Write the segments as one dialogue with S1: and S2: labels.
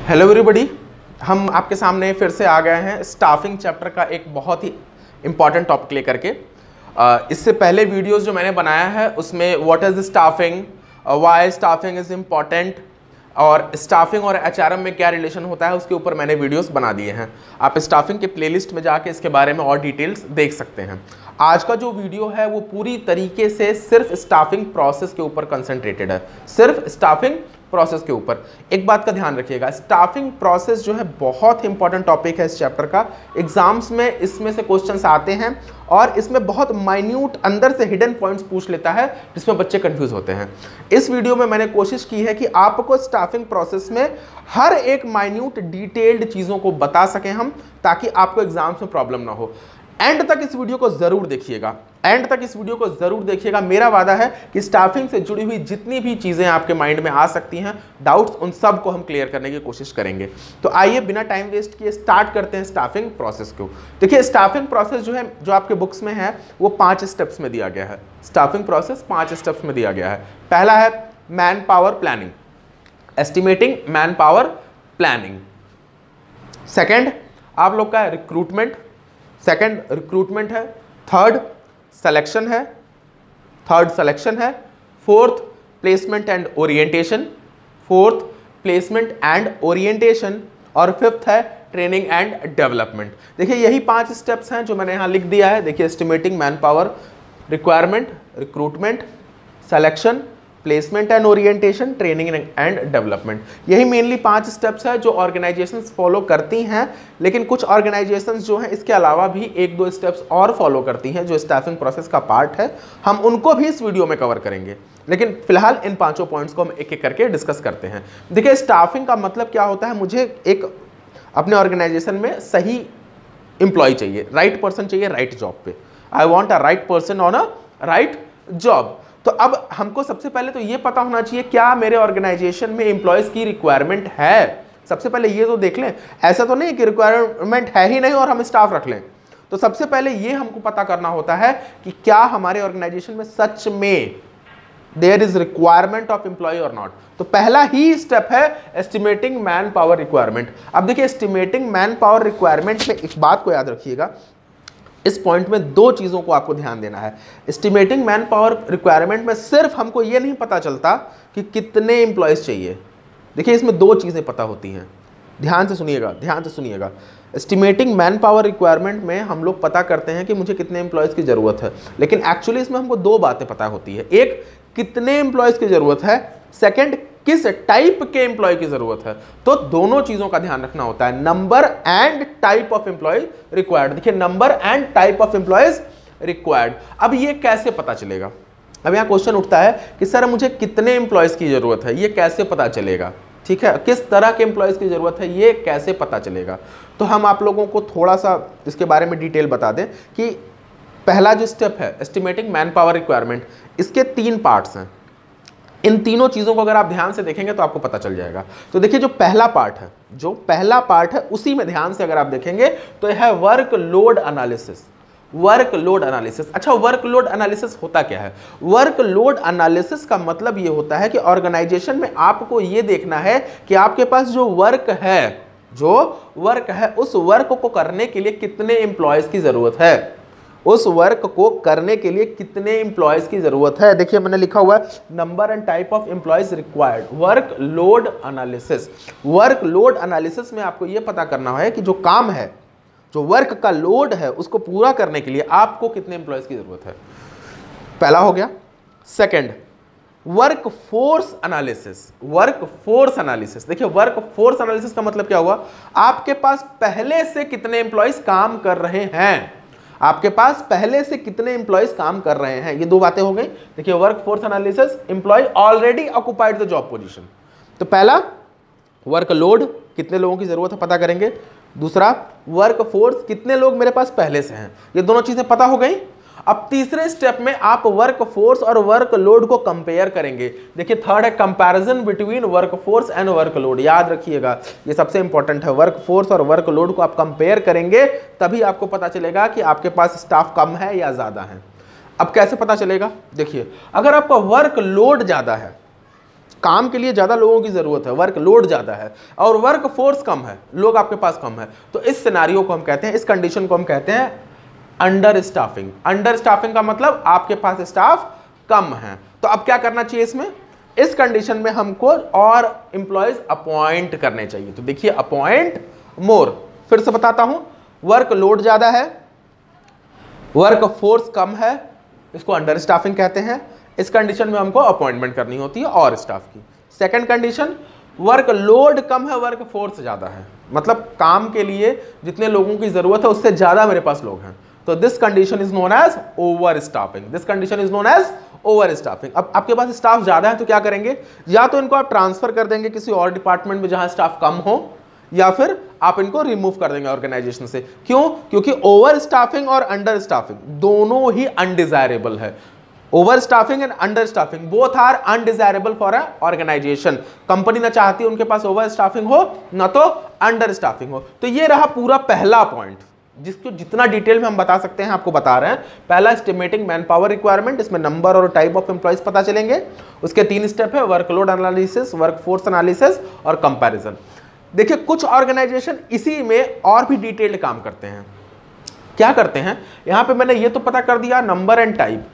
S1: Hello everybody, हम आपके सामने फिर से आ गए हैं स्टाफिंग चैप्टर का एक बहुत ही इंपॉर्टेंट टॉपिक लेकर के। इससे पहले वीडियोस जो मैंने बनाया है उसमें what is staffing, why staffing is important और स्टाफिंग और एचआरएम में क्या रिलेशन होता है उसके ऊपर मैंने वीडियोस बना दिए हैं। आप स्टाफिंग के प्लेलिस्ट में जाके इसके बारे में और डिटेल्स देख सकते हैं। आज का जो वीडियो है वो पूरी तरीके से सिर्फ स्टाफिंग प्रोसेस के ऊपर कंसंट्रेटेड है, सिर्फ स्टाफिंग प्रोसेस के ऊपर। एक बात का ध्यान रखिएगा, स्टाफिंग प्रोसेस जो है बहुत ही इंपॉर्टेंट टॉपिक है इस चैप्टर का। एग्जाम्स में इसमें से क्वेश्चंस आते हैं और इसमें बहुत माइन्यूट अंदर से हिडन पॉइंट्स पूछ लेता है जिसमें बच्चे कंफ्यूज होते हैं। इस वीडियो में मैंने कोशिश की है कि आपको स्टाफिंग प्रोसेस में हर एक माइन्यूट डिटेल्ड चीज़ों को बता सकें हम, ताकि आपको एग्जाम्स में प्रॉब्लम ना हो। एंड तक इस वीडियो को जरूर देखिएगा, एंड तक इस वीडियो को जरूर देखिएगा। मेरा वादा है कि स्टाफिंग से जुड़ी हुई जितनी भी चीजें आपके माइंड में आ सकती हैं, डाउट्स, उन सब को हम क्लियर करने की कोशिश करेंगे। तो आइए बिना टाइम वेस्ट किए स्टार्ट करते हैं स्टाफिंग प्रोसेस को। देखिए, स्टाफिंग प्रोसेस जो है, जो आपके बुक्स में है, वो 5 स्टेप्स में दिया गया है। स्टाफिंग प्रोसेस 5 स्टेप्स में दिया गया है। पहला है man power planning, estimating man power planning. Second आप लोग का है रिक्रूटमेंट, सेकेंड रिक्रूटमेंट है। थर्ड सिलेक्शन है, थर्ड सिलेक्शन है। Fourth placement and orientation, fourth placement and orientation. और फिफ्थ है ट्रेनिंग एंड डेवलपमेंट। देखिए, यही 5 स्टेप्स हैं जो मैंने यहाँ लिख दिया है। देखिए, estimating man power requirement, recruitment, selection, placement and orientation, training and development. यही मेनली 5 स्टेप्स है जो ऑर्गेनाइजेशंस फॉलो करती हैं, लेकिन कुछ ऑर्गेनाइजेशंस जो हैं इसके अलावा भी 1-2 स्टेप्स और फॉलो करती हैं जो स्टाफिंग प्रोसेस का पार्ट है। हम उनको भी इस वीडियो में कवर करेंगे, लेकिन फिलहाल इन 5 पॉइंट्स को हम एक एक करके डिस्कस करते हैं। देखिए, स्टाफिंग का मतलब क्या होता है, मुझे एक अपने ऑर्गेनाइजेशन में सही एम्प्लॉय चाहिए, राइट पर्सन चाहिए राइट जॉब पे। I want a right person on a right job. तो अब हमको सबसे पहले तो ये पता होना चाहिए क्या मेरे ऑर्गेनाइजेशन में एम्प्लॉयज की रिक्वायरमेंट है। सबसे पहले ये तो देख लें, ऐसा तो नहीं कि रिक्वायरमेंट है ही नहीं और हम स्टाफ रख लें। तो सबसे पहले ये हमको पता करना होता है कि क्या हमारे ऑर्गेनाइजेशन में सच में there is requirement of employ और नॉट। तो पहला ही स्टेप है एस्टिमेटिंग मैन पावर रिक्वायरमेंट। अब देखिए, एस्टिमेटिंग मैन पावर रिक्वायरमेंट में एक बात को याद रखिएगा, इस पॉइंट में 2 चीज़ों को आपको ध्यान देना है। एस्टिमेटिंग मैन पावर रिक्वायरमेंट में सिर्फ हमको ये नहीं पता चलता कि कितने एम्प्लॉयज़ चाहिए। देखिए, इसमें 2 चीज़ें पता होती हैं। ध्यान से सुनिएगा, ध्यान से सुनिएगा। एस्टिमेटिंग मैन पावर रिक्वायरमेंट में हम लोग पता करते हैं कि मुझे कितने एम्प्लॉयज़ की ज़रूरत है, लेकिन एक्चुअली इसमें हमको 2 बातें पता होती है। एक, कितने एम्प्लॉयज़ की ज़रूरत है। सेकेंड, किस टाइप के एम्प्लॉय की जरूरत है। तो दोनों चीजों का ध्यान रखना होता है, number and type of employ required. देखिए, number and type of employees required. अब ये कैसे पता चलेगा? अब यहाँ क्वेश्चन उठता है कि सर मुझे कितने एम्प्लॉयज की जरूरत है, ये कैसे पता चलेगा? ठीक है, किस तरह के एम्प्लॉयज की जरूरत है, ये कैसे पता चलेगा? तो हम आप लोगों को थोड़ा सा इसके बारे में डिटेल बता दें कि पहला जो स्टेप है एस्टिमेटिंग मैन पावर रिक्वायरमेंट, इसके 3 पार्ट्स हैं। इन तीनों चीजों को अगर आप ध्यान से देखेंगे तो आपको पता चल जाएगा। तो देखिए, जो पहला पार्ट है उसी में ध्यान से अगर आप देखेंगे तो यह है work load analysis. Work load analysis. अच्छा, वर्क लोड एनालिसिस होता क्या है? वर्क लोड एनालिसिस का मतलब ये होता है कि ऑर्गेनाइजेशन में आपको ये देखना है कि आपके पास जो वर्क है उस वर्क को करने के लिए कितने एम्प्लॉयज की जरूरत है, उस वर्क को करने के लिए कितने एम्प्लॉयज की जरूरत है। देखिए, मैंने लिखा हुआ है number and type of employees required, work load analysis. Work load analysis में आपको यह पता करना है कि जो काम है, जो वर्क का लोड है, उसको पूरा करने के लिए आपको कितने एम्प्लॉयज की जरूरत है। पहला हो गया। Second, work force analysis. Work force analysis, देखिए, वर्क फोर्स एनालिसिस का मतलब क्या हुआ? आपके पास पहले से कितने एम्प्लॉयज काम कर रहे हैं, आपके पास पहले से कितने एम्प्लॉयज काम कर रहे हैं। ये 2 बातें हो गई। देखिए, work force analysis, employ already occupied the job position. तो पहला, वर्क लोड, कितने लोगों की जरूरत है पता करेंगे। दूसरा, वर्क फोर्स, कितने लोग मेरे पास पहले से हैं। ये दोनों चीजें पता हो गई। अब तीसरे स्टेप में आप वर्क फोर्स और वर्क लोड को कंपेयर करेंगे। देखिए, थर्ड है comparison between work force and work load. याद रखिएगा, ये सबसे इंपॉर्टेंट है। वर्क फोर्स और वर्क लोड को आप कंपेयर करेंगे, तभी आपको पता चलेगा कि आपके पास स्टाफ कम है या ज्यादा है। अब कैसे पता चलेगा? देखिए, अगर आपका वर्क लोड ज्यादा है, काम के लिए ज़्यादा लोगों की ज़रूरत है, वर्क लोड ज़्यादा है और वर्क फोर्स कम है, लोग आपके पास कम है, तो इस सिनेरियो को हम कहते हैं, इस कंडीशन को हम कहते हैं अंडर स्टाफिंग। अंडर स्टाफिंग का मतलब आपके पास स्टाफ कम है। तो अब क्या करना चाहिए इसमें, इस कंडीशन में हमको और एम्प्लॉयज अपॉइंट करने चाहिए। तो देखिए अपॉइंट मोर, फिर से बताता हूं, वर्क लोड ज्यादा है, वर्क फोर्स कम है, इसको अंडर स्टाफिंग कहते हैं। इस कंडीशन में हमको अपॉइंटमेंट करनी होती है और स्टाफ की। सेकंड कंडीशन, वर्क लोड कम है, वर्क फोर्स ज्यादा है, मतलब काम के लिए जितने लोगों की जरूरत है उससे ज्यादा मेरे पास लोग हैं, तो this condition is known as over staffing. This condition is known as over staffing. अब आपके पास स्टाफ ज्यादा है तो क्या करेंगे, या तो इनको आप ट्रांसफर कर देंगे किसी और डिपार्टमेंट में जहां स्टाफ कम हो, या फिर आप इनको रिमूव कर देंगे ऑर्गेनाइजेशन से। क्यों, क्योंकि ओवर स्टाफिंग और अंडर स्टाफिंग दोनों ही अनडिजायरेबल है। Over staffing and under staffing both are undesirable for a organisation. Company ना चाहती है उनके पास ओवर स्टाफिंग हो ना तो अंडर स्टाफिंग हो। तो ये रहा पूरा पहला पॉइंट, जिसको जितना डिटेल में हम बता सकते हैं आपको बता रहे हैं। पहला एस्टिमेटिंग मैन पावर रिक्वायरमेंट, इसमें नंबर और टाइप ऑफ एम्प्लॉयज पता चलेंगे। उसके 3 स्टेप है, वर्कलोड एनालिसिस, वर्कफोर्स एनालिसिस और कंपैरिजन। देखिए कुछ ऑर्गेनाइजेशन इसी में और भी डिटेल्ड काम करते हैं। क्या करते हैं, यहां पे मैंने ये तो पता कर दिया नंबर एंड टाइप।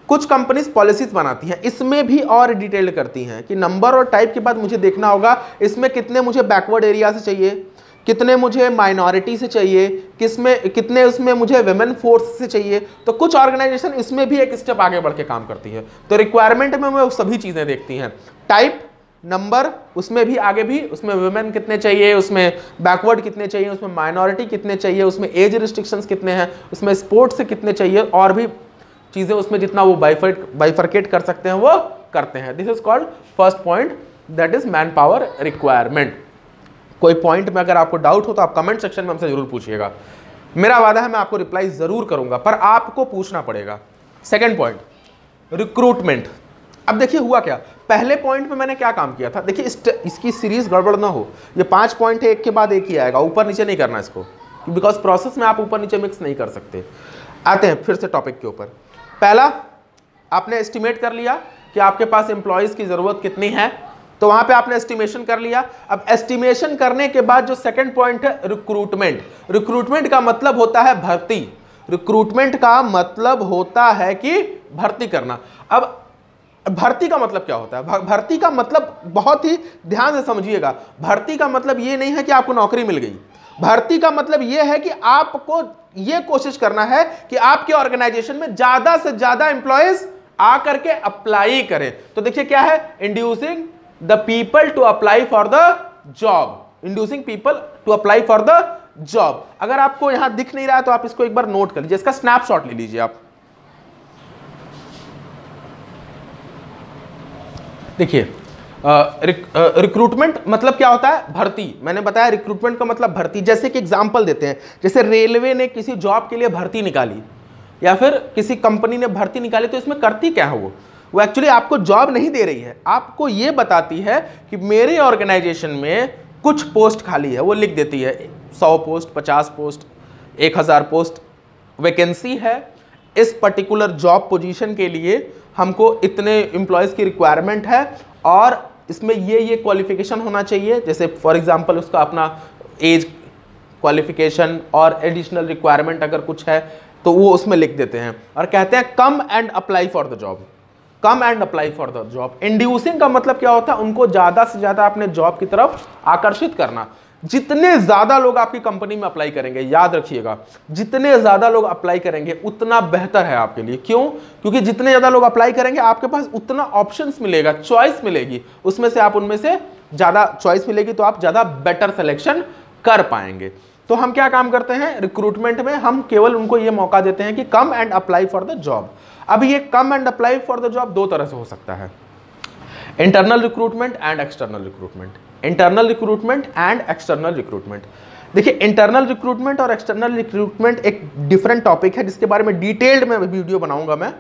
S1: कुछ कंपनीज पॉलिसीज बनाती हैं, इसमें भी और डिटेल्ड करती हैं कि नंबर और टाइप के बाद मुझे देखना होगा इसमें कितने मुझे बैकवर्ड एरिया से चाहिए, कितने मुझे माइनॉरिटी से चाहिए, कितने उसमें मुझे विमेन फोर्स से चाहिए। तो कुछ ऑर्गेनाइजेशन इसमें भी एक स्टेप आगे बढ़ के काम करती है। तो रिक्वायरमेंट में वो सभी चीजें देखती हैं, टाइप, नंबर, उसमें भी आगे भी, उसमें वुमेन कितने चाहिए, उसमें बैकवर्ड कितने चाहिए, उसमें माइनॉरिटी कितने चाहिए, उसमें एज रिस्ट्रिक्शंस कितने हैं, उसमें स्पोर्ट्स से कितने चाहिए, और भी चीजें उसमें जितना वो बाइफरकेट कर सकते हैं वो करते हैं। This is called first point, that is man power requirement. कोई पॉइंट में अगर आपको डाउट हो तो आप कमेंट सेक्शन में हमसे जरूर पूछिएगा, मेरा वादा है मैं आपको रिप्लाई जरूर करूंगा, पर आपको पूछना पड़ेगा। Second point, recruitment. अब देखिए हुआ क्या, पहले पॉइंट में मैंने क्या काम किया था, देखिए इसकी सीरीज गड़बड़ ना हो, ये 5 पॉइंट है, एक के बाद एक ही आएगा, ऊपर नीचे नहीं करना इसको, बिकॉज प्रोसेस में आप ऊपर नीचे मिक्स नहीं कर सकते। आते हैं फिर से टॉपिक के ऊपर। पहला, आपने एस्टिमेट कर लिया कि आपके पास एम्प्लॉयज की जरूरत कितनी है, तो वहां पे आपने एस्टिमेशन कर लिया। अब एस्टिमेशन करने के बाद जो सेकंड पॉइंट है रिक्रूटमेंट। रिक्रूटमेंट का मतलब होता है भर्ती, रिक्रूटमेंट का मतलब होता है कि भर्ती करना। अब भर्ती का मतलब क्या होता है, भर्ती का मतलब बहुत ही ध्यान से समझिएगा, भर्ती का मतलब ये नहीं है कि आपको नौकरी मिल गई, भर्ती का मतलब यह है कि आपको यह कोशिश करना है कि आपके ऑर्गेनाइजेशन में ज्यादा से ज्यादा एम्प्लॉयज आकर के अप्लाई करें। तो देखिए क्या है, inducing the people to apply for the job, inducing people to apply for the job. अगर आपको यहां दिख नहीं रहा है तो आप इसको एक बार नोट कर लीजिए, इसका स्नैपशॉट ले लीजिए आप। देखिए रिक्रूटमेंट मतलब क्या होता है, भर्ती। मैंने बताया रिक्रूटमेंट का मतलब भर्ती। जैसे कि एग्जांपल देते हैं, जैसे रेलवे ने किसी जॉब के लिए भर्ती निकाली या फिर किसी कंपनी ने भर्ती निकाली, तो इसमें करती क्या है, वो एक्चुअली आपको जॉब नहीं दे रही है, आपको ये बताती है कि मेरे ऑर्गेनाइजेशन में कुछ पोस्ट खाली है, वो लिख देती है 100 पोस्ट, 50 पोस्ट, 1000 पोस्ट वैकेंसी है, इस पर्टिकुलर जॉब पोजीशन के लिए हमको इतने एम्प्लॉयज की रिक्वायरमेंट है और इसमें ये क्वालिफिकेशन होना चाहिए। जैसे फॉर एग्जांपल उसका अपना एज क्वालिफिकेशन और एडिशनल रिक्वायरमेंट अगर कुछ है तो वो उसमें लिख देते हैं और कहते हैं come and apply for the job, come and apply for the job. Inducing का मतलब क्या होता है, उनको ज्यादा से ज्यादा अपने जॉब की तरफ आकर्षित करना। जितने ज्यादा लोग आपकी कंपनी में अप्लाई करेंगे, याद रखिएगा, जितने ज्यादा लोग अप्लाई करेंगे उतना बेहतर है आपके लिए। क्यों, क्योंकि जितने ज्यादा लोग अप्लाई करेंगे आपके पास उतना ऑप्शंस मिलेगा, चॉइस मिलेगी, उसमें से आप उनमें से ज्यादा चॉइस मिलेगी तो आप ज्यादा बेटर सिलेक्शन कर पाएंगे। तो हम क्या काम करते हैं रिक्रूटमेंट में, हम केवल उनको यह मौका देते हैं कि come and apply for the job. अब ये come and apply for the job 2 तरह से हो सकता है, internal recruitment and external recruitment. Internal recruitment and external recruitment. देखिए इंटरनल रिक्रूटमेंट और एक्सटर्नल रिक्रूटमेंट एक डिफरेंट टॉपिक है जिसके बारे में डिटेल्ड में वीडियो बनाऊंगा मैं।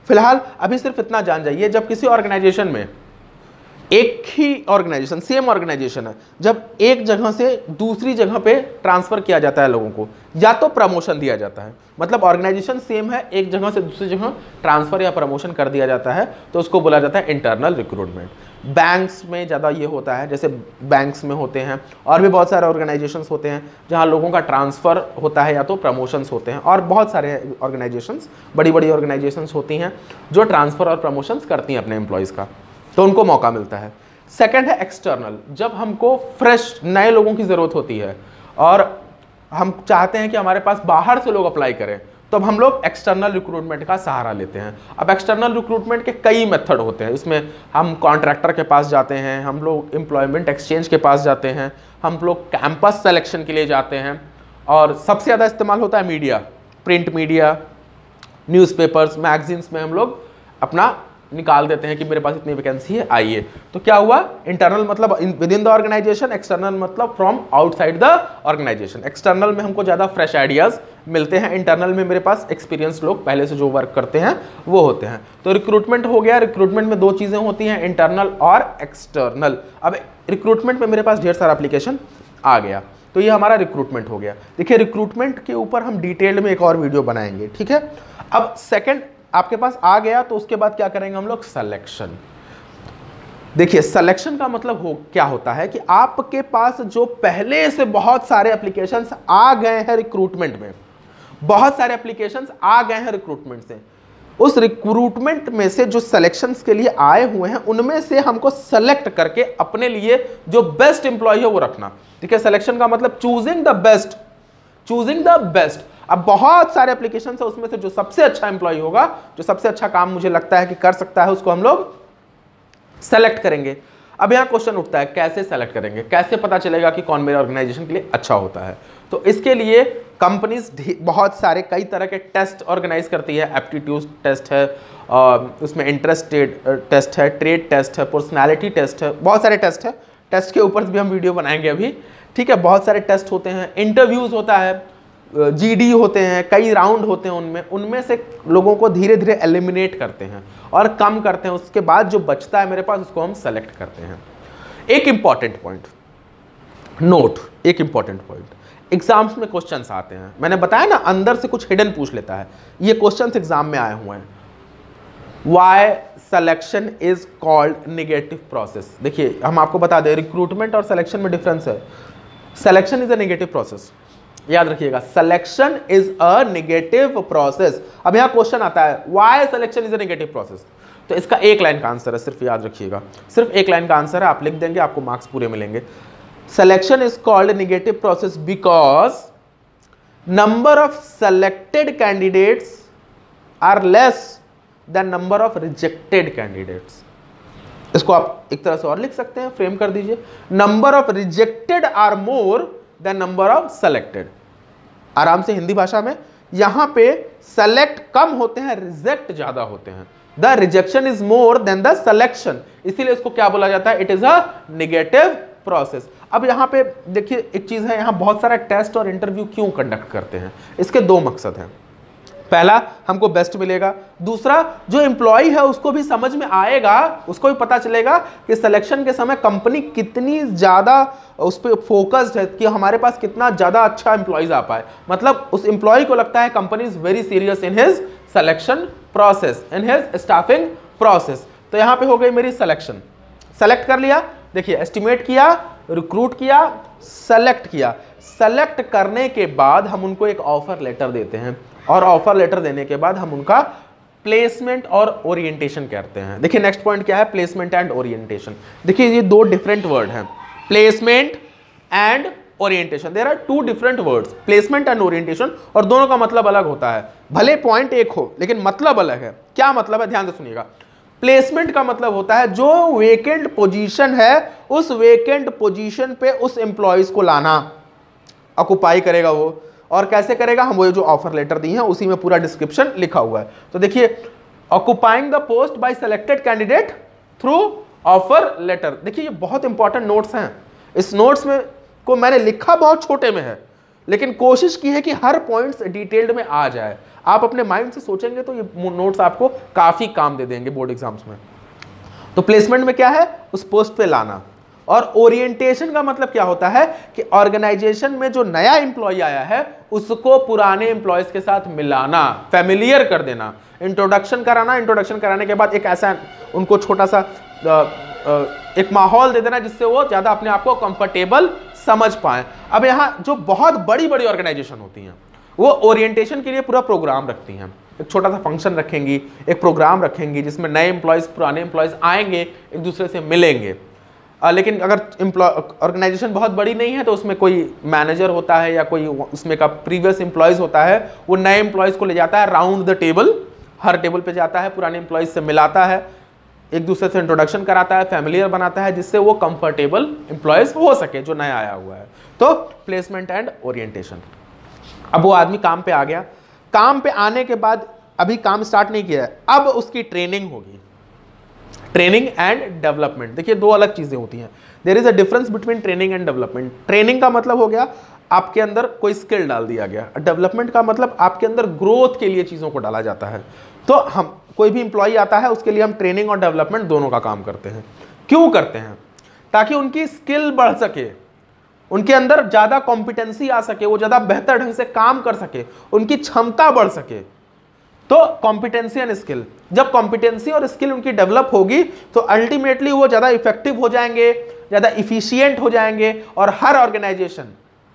S1: फिलहाल अभी सिर्फ इतना जान जाइए, जब किसी ऑर्गेनाइजेशन में एक ही ऑर्गेनाइजेशन, सेम ऑर्गेनाइजेशन है, जब एक जगह से दूसरी जगह पे ट्रांसफर किया जाता है लोगों को, या तो प्रमोशन दिया जाता है, मतलब ऑर्गेनाइजेशन सेम है, एक जगह से दूसरी जगह ट्रांसफर या प्रमोशन कर दिया जाता है, तो उसको बोला जाता है इंटरनल रिक्रूटमेंट। बैंक्स में ज़्यादा ये होता है, जैसे बैंक्स में होते हैं, और भी बहुत सारे ऑर्गेनाइजेशंस होते हैं जहाँ लोगों का ट्रांसफ़र होता है या तो प्रमोशंस होते हैं, और बहुत सारे ऑर्गेनाइजेशंस, बड़ी बड़ी ऑर्गेनाइजेशंस होती हैं जो ट्रांसफ़र और प्रमोशंस करती हैं अपने एम्प्लॉयज़ का, तो उनको मौका मिलता है। सेकंड है एक्सटर्नल, जब हमको फ्रेश नए लोगों की ज़रूरत होती है और हम चाहते हैं कि हमारे पास बाहर से लोग अप्लाई करें, तो अब हम लोग एक्सटर्नल रिक्रूटमेंट का सहारा लेते हैं। अब एक्सटर्नल रिक्रूटमेंट के कई मेथड होते हैं, इसमें हम कॉन्ट्रैक्टर के पास जाते हैं, हम लोग एम्प्लॉयमेंट एक्सचेंज के पास जाते हैं, हम लोग कैंपस सिलेक्शन के लिए जाते हैं, और सबसे ज़्यादा इस्तेमाल होता है media, print media, newspapers, magazines में हम लोग अपना निकाल देते हैं कि मेरे पास इतनी वैकेंसी है, आइए। तो क्या हुआ, इंटरनल मतलब within the organisation, external मतलब from outside the organisation. External में हमको ज़्यादा फ्रेश आइडियाज़ मिलते हैं, इंटरनल में मेरे पास एक्सपीरियंस लोग पहले से जो वर्क करते हैं वो होते हैं। तो रिक्रूटमेंट हो गया। रिक्रूटमेंट में दो चीज़ें होती हैं, इंटरनल और एक्सटर्नल। अब रिक्रूटमेंट में मेरे पास ढेर सारा एप्लीकेशन आ गया, तो ये हमारा रिक्रूटमेंट हो गया। देखिए रिक्रूटमेंट के ऊपर हम डिटेल में एक और वीडियो बनाएंगे, ठीक है। अब सेकंड आपके पास आ गया, तो उसके बाद क्या करेंगे हम लोग, सिलेक्शन। देखिए सिलेक्शन का मतलब क्या होता है कि आपके पास जो पहले से बहुत सारे एप्लीकेशंस आ गए हैं रिक्रूटमेंट में, बहुत सारे एप्लीकेशंस आ गए हैं रिक्रूटमेंट से, उस रिक्रूटमेंट में से जो सिलेक्शंस के लिए आए हुए हैं उनमें से हमको सेलेक्ट करके अपने लिए जो बेस्ट एम्प्लॉय है वो रखना। ठीक है, सिलेक्शन का मतलब choosing the best, choosing the best. अब बहुत सारे एप्लीकेशन है, उसमें से जो सबसे अच्छा एम्प्लॉय होगा, जो सबसे अच्छा काम मुझे लगता है कि कर सकता है, उसको हम लोग सेलेक्ट करेंगे। अब यहां क्वेश्चन उठता है कैसे सेलेक्ट करेंगे, कैसे पता चलेगा कि कौन मेरे ऑर्गेनाइजेशन के लिए अच्छा होता है। तो इसके लिए कंपनीज बहुत सारे कई तरह के टेस्ट ऑर्गेनाइज करती है। एप्टीट्यूड टेस्ट है, उसमें इंटरेस्ट टेस्ट है, ट्रेड टेस्ट है, पर्सनैलिटी टेस्ट है, बहुत सारे टेस्ट है। टेस्ट के ऊपर भी हम वीडियो बनाएंगे अभी, ठीक है। बहुत सारे टेस्ट होते हैं, इंटरव्यूज होता है, जीडी होते हैं, कई राउंड होते हैं, उनमें से लोगों को धीरे धीरे एलिमिनेट करते हैं और कम करते हैं। उसके बाद जो बचता है मेरे पास, उसको हम सेलेक्ट करते हैं। एक इंपॉर्टेंट पॉइंट नोट, एक इंपॉर्टेंट पॉइंट, एग्जाम्स में क्वेश्चंस आते हैं, मैंने बताया ना अंदर से कुछ हिडन पूछ लेता है, ये क्वेश्चंस एग्जाम में आए हुए हैं। Why selection is called negative process. देखिए हम आपको बता दें, रिक्रूटमेंट और सिलेक्शन में डिफरेंस है। Selection is a negative process, याद रखिएगा, selection is a negative process. अब यहां क्वेश्चन आता है why selection is a negative process, तो इसका एक लाइन का आंसर है, सिर्फ याद रखिएगा, सिर्फ एक लाइन का आंसर है, आप लिख देंगे आपको मार्क्स पूरे मिलेंगे। Selection is called negative process because number of selected candidates are less than number of rejected candidates. इसको आप एक तरह से और लिख सकते हैं, फ्रेम कर दीजिए, number of rejected are more than number of selected. आराम से हिंदी भाषा में, यहां पे सेलेक्ट कम होते हैं, रिजेक्ट ज्यादा होते हैं। The rejection is more than the selection, इसीलिए इसको क्या बोला जाता है, it is a negative process. अब यहां पे देखिए एक चीज है, यहां बहुत सारा टेस्ट और इंटरव्यू क्यों कंडक्ट करते हैं, इसके दो मकसद हैं। पहला, हमको बेस्ट मिलेगा, दूसरा जो एम्प्लॉय है उसको भी समझ में आएगा, उसको भी पता चलेगा कि सिलेक्शन के समय कंपनी कितनी ज़्यादा उस पर फोकस्ड है कि हमारे पास कितना ज़्यादा अच्छा एम्प्लॉयज आ पाए। मतलब उस एम्प्लॉय को लगता है company is very serious in his selection process, in his staffing process. तो यहाँ पे हो गई मेरी सिलेक्शन, सेलेक्ट कर लिया, देखिए एस्टिमेट किया, रिक्रूट किया, सेलेक्ट किया। सेलेक्ट करने के बाद हम उनको एक ऑफर लेटर देते हैं, और ऑफर लेटर देने के बाद हम उनका प्लेसमेंट और ओरिएंटेशन करते हैं। देखिए नेक्स्ट पॉइंट क्या है, प्लेसमेंट एंड ओरिएंटेशन। देखिए ये दो डिफरेंट वर्ड हैं, placement and orientation, there are two different words, placement and orientation, और दोनों का मतलब अलग होता है। भले पॉइंट एक हो लेकिन मतलब अलग है। क्या मतलब है, ध्यान से सुनिएगा। प्लेसमेंट का मतलब होता है जो वेकेंट पोजीशन है, उस वेकेंट पोजीशन पे उस एम्प्लॉयज को लाना, ऑक्युपाई करेगा वो, और कैसे करेगा, हम वो जो ऑफर लेटर दी है उसी में पूरा डिस्क्रिप्शन लिखा हुआ है। तो देखिए, occupying the post by selected candidate through offer letter. देखिए ये बहुत इंपॉर्टेंट नोट्स हैं, इस नोट्स में को मैंने लिखा बहुत छोटे में है, लेकिन कोशिश की है कि हर पॉइंट्स डिटेल्ड में आ जाए। आप अपने माइंड से सोचेंगे तो ये नोट्स आपको काफी काम दे देंगे बोर्ड एग्जाम्स में। तो प्लेसमेंट में क्या है, उस पोस्ट पे लाना, और ओरिएंटेशन का मतलब क्या होता है कि ऑर्गेनाइजेशन में जो नया एम्प्लॉय आया है उसको पुराने एम्प्लॉयज के साथ मिलाना, फैमिलियर कर देना, इंट्रोडक्शन कराना। इंट्रोडक्शन कराने के बाद एक ऐसा उनको छोटा सा एक माहौल दे देना जिससे वो ज़्यादा अपने आप को कंफर्टेबल समझ पाए। अब यहाँ जो बहुत बड़ी बड़ी ऑर्गेनाइजेशन होती हैं वो ओरिएंटेशन के लिए पूरा प्रोग्राम रखती हैं, एक छोटा सा फंक्शन रखेंगी, एक प्रोग्राम रखेंगी जिसमें नए एम्प्लॉयज़ पुराने एम्प्लॉयज़ आएंगे, एक दूसरे से मिलेंगे। लेकिन अगर ऑर्गेनाइजेशन बहुत बड़ी नहीं है तो उसमें कोई मैनेजर होता है या कोई उसमें का प्रीवियस एम्प्लॉयज़ होता है, वो नए एम्प्लॉयज़ को ले जाता है round the table, her table पे जाता है, पुराने एम्प्लॉयज़ से मिलाता है, एक दूसरे से इंट्रोडक्शन कराता है, फैमिलियर बनाता है, जिससे वो कंफर्टेबल एम्प्लॉयज़ हो सके जो नया आया हुआ है। तो प्लेसमेंट एंड ओरिएंटेशन। अब वो आदमी काम पे आ गया, काम पे आने के बाद अभी काम स्टार्ट नहीं किया है, अब उसकी ट्रेनिंग होगी, ट्रेनिंग एंड डेवलपमेंट। देखिए दो अलग चीजें होती हैं, there is a difference between training and development. Training का मतलब हो गया आपके अंदर कोई स्किल डाल दिया गया, डेवलपमेंट का मतलब आपके अंदर ग्रोथ के लिए चीज़ों को डाला जाता है। तो हम कोई भी इंप्लॉई आता है उसके लिए हम ट्रेनिंग और डेवलपमेंट दोनों का काम करते हैं। क्यों करते हैं? ताकि उनकी स्किल बढ़ सके, उनके अंदर ज़्यादा कॉम्पिटेंसी आ सके, वो ज़्यादा बेहतर ढंग से काम कर सके, उनकी क्षमता बढ़ सके। तो कॉम्पिटेंसी एंड स्किल, जब कॉम्पिटेंसी और स्किल उनकी डेवलप होगी तो अल्टीमेटली वो ज़्यादा इफेक्टिव हो जाएंगे, ज़्यादा इफिशियंट हो जाएंगे। और हर ऑर्गेनाइजेशन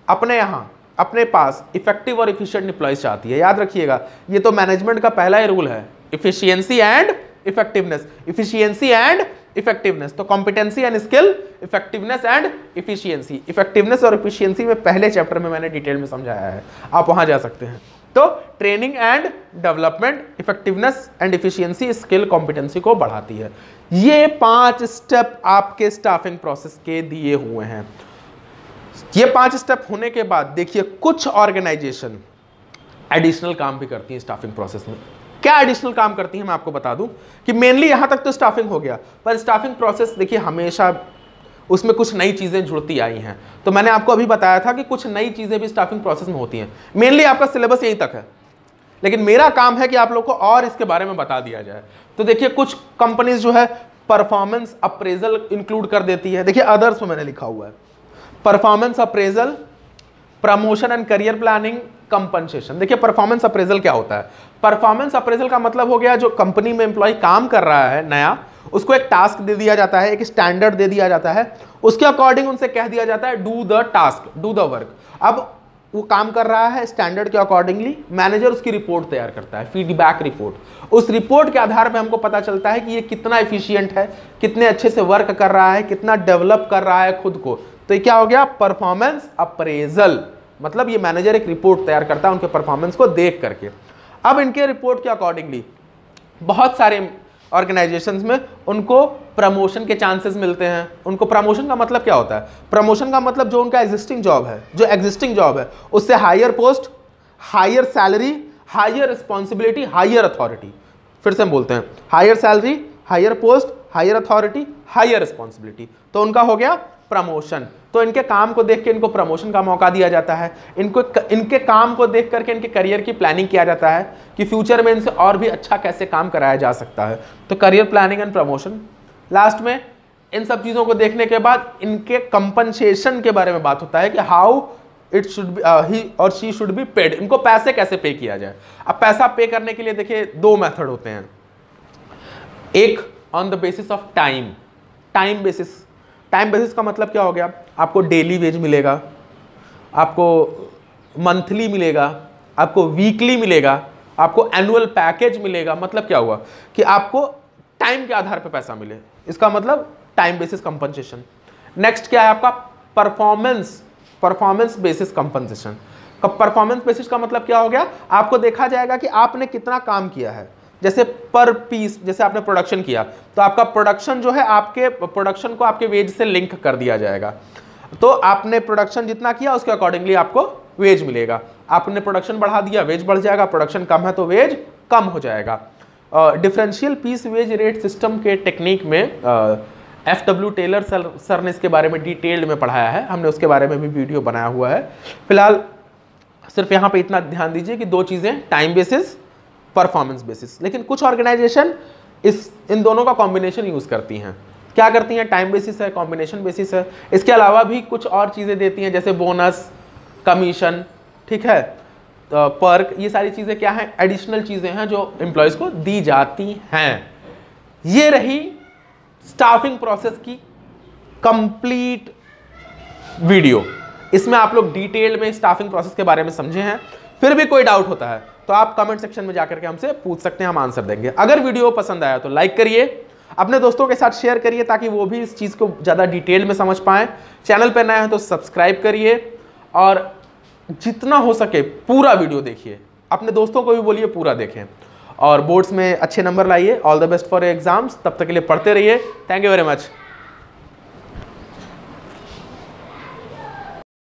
S1: अपने यहाँ अपने पास इफेक्टिव और इफिशिएंट एम्प्लॉयज चाहती है। याद रखिएगा, ये तो मैनेजमेंट का पहला ही रूल है, efficiency and effectiveness, efficiency and effectiveness. तो competency and skill, effectiveness and efficiency. Effectiveness और इफिशियंसी में पहले चैप्टर में मैंने डिटेल में समझाया है, आप वहां जा सकते हैं। तो training and development, effectiveness and efficiency, skill competency को बढ़ाती है। ये 5 स्टेप आपके स्टाफिंग प्रोसेस के दिए हुए हैं। ये 5 स्टेप होने के बाद देखिए कुछ ऑर्गेनाइजेशन एडिशनल काम भी करती हैं स्टाफिंग प्रोसेस में। क्या एडिशनल काम करती हैं मैं आपको बता दूं कि मेनली यहां तक तो स्टाफिंग हो गया, पर स्टाफिंग प्रोसेस देखिए हमेशा उसमें कुछ नई चीजें जुड़ती आई हैं। तो मैंने आपको अभी बताया था कि कुछ नई चीजें भी स्टाफिंग प्रोसेस में होती हैं। मेनली आपका सिलेबस यहीं तक है, लेकिन मेरा काम है कि आप लोग को और इसके बारे में बता दिया जाए। तो देखिए कुछ कंपनीज जो है परफॉर्मेंस अप्रेजल इंक्लूड कर देती है। देखिए अदर्स में मैंने लिखा हुआ है performance appraisal, promotion and career planning, compensation. देखिए परफॉर्मेंस अप्रेजल क्या होता है? परफॉर्मेंस अप्रेजल का मतलब हो गया जो कंपनी में एम्प्लॉय काम कर रहा है नया, उसको एक टास्क दे दिया जाता है, एक स्टैंडर्ड दे दिया जाता है, उसके अकॉर्डिंग उनसे कह दिया जाता है do the task, do the work. अब वो काम कर रहा है स्टैंडर्ड के अकॉर्डिंगली, मैनेजर उसकी रिपोर्ट तैयार करता है, फीडबैक रिपोर्ट। उस रिपोर्ट के आधार पर हमको पता चलता है कि ये कितना एफिशिएंट है, कितने अच्छे से वर्क कर रहा है, कितना डेवलप कर रहा है खुद को। तो ये क्या हो गया? Performance appraisal. मतलब ये मैनेजर एक रिपोर्ट तैयार करता है उनके परफॉर्मेंस को देख करके। अब इनके रिपोर्ट के अकॉर्डिंगली बहुत सारे ऑर्गेनाइजेशंस में उनको प्रमोशन के चांसेस मिलते हैं। उनको प्रमोशन का मतलब क्या होता है? प्रमोशन का मतलब जो उनका एग्जिस्टिंग जॉब है, जो एग्जिस्टिंग जॉब है उससे higher post, higher salary, higher responsibility, higher authority. फिर से हम बोलते हैं higher salary, higher post, higher authority, higher responsibility. तो उनका हो गया प्रमोशन। तो इनके काम को देख के इनको प्रमोशन का मौका दिया जाता है। इनके काम को देख करके इनके करियर की प्लानिंग किया जाता है कि फ्यूचर में इनसे और भी अच्छा कैसे काम कराया जा सकता है। तो career planning and promotion. Last में इन सब चीज़ों को देखने के बाद इनके कंपनसेशन के बारे में बात होता है कि हाउ इट शुड बी, ही और शी शुड बी पेड। इनको पैसे कैसे पे किया जाए। अब पैसा पे करने के लिए देखिए 2 मेथड होते हैं। एक on the basis of time, time basis. Time basis का मतलब क्या हो गया? आपको डेली वेज मिलेगा, आपको मंथली मिलेगा, आपको वीकली मिलेगा, आपको एनुअल पैकेज मिलेगा। मतलब क्या हुआ कि आपको टाइम के आधार पर पैसा मिले, इसका मतलब टाइम बेसिस कंपनसेशन। नेक्स्ट क्या है आपका? Performance, performance basis compensation. Performance basis का मतलब क्या हो गया? आपको देखा जाएगा कि आपने कितना काम किया है। जैसे पर पीस, जैसे आपने प्रोडक्शन किया तो आपका प्रोडक्शन जो है आपके प्रोडक्शन को आपके वेज से लिंक कर दिया जाएगा। तो आपने प्रोडक्शन जितना किया उसके अकॉर्डिंगली आपको वेज मिलेगा। आपने प्रोडक्शन बढ़ा दिया, वेज बढ़ जाएगा, प्रोडक्शन कम है तो वेज कम हो जाएगा। Differential piece wage rate system के टेक्निक में FW टेलर सर ने इसके बारे में डिटेल्ड में पढ़ाया है, हमने उसके बारे में भी वीडियो बनाया हुआ है। फिलहाल सिर्फ यहाँ पे इतना ध्यान दीजिए कि 2 चीज़ें, टाइम बेसिस, परफॉर्मेंस बेसिस। लेकिन कुछ ऑर्गेनाइजेशन इन दोनों का कॉम्बिनेशन यूज करती हैं। क्या करती हैं? टाइम बेसिस है, कॉम्बिनेशन बेसिस है। इसके अलावा भी कुछ और चीज़ें देती हैं जैसे बोनस, कमीशन, ठीक है, पर्क। ये सारी चीज़ें क्या हैं? एडिशनल चीज़ें हैं जो एम्प्लॉयज़ को दी जाती हैं। ये रही स्टाफिंग प्रोसेस की कंप्लीट वीडियो। इसमें आप लोग डिटेल में स्टाफिंग प्रोसेस के बारे में समझे हैं। फिर भी कोई डाउट होता है तो आप कमेंट सेक्शन में जाकर के हमसे पूछ सकते हैं, हम आंसर देंगे। अगर वीडियो पसंद आया तो लाइक करिए, अपने दोस्तों के साथ शेयर करिए ताकि वो भी इस चीज़ को ज़्यादा डिटेल में समझ पाएँ। चैनल पर नया है तो सब्सक्राइब करिए और जितना हो सके पूरा वीडियो देखिए, अपने दोस्तों को भी बोलिए पूरा देखें और बोर्ड्स में अच्छे नंबर लाइए। All the best for exams. तब तक के लिए पढ़ते रहिए। Thank you very much.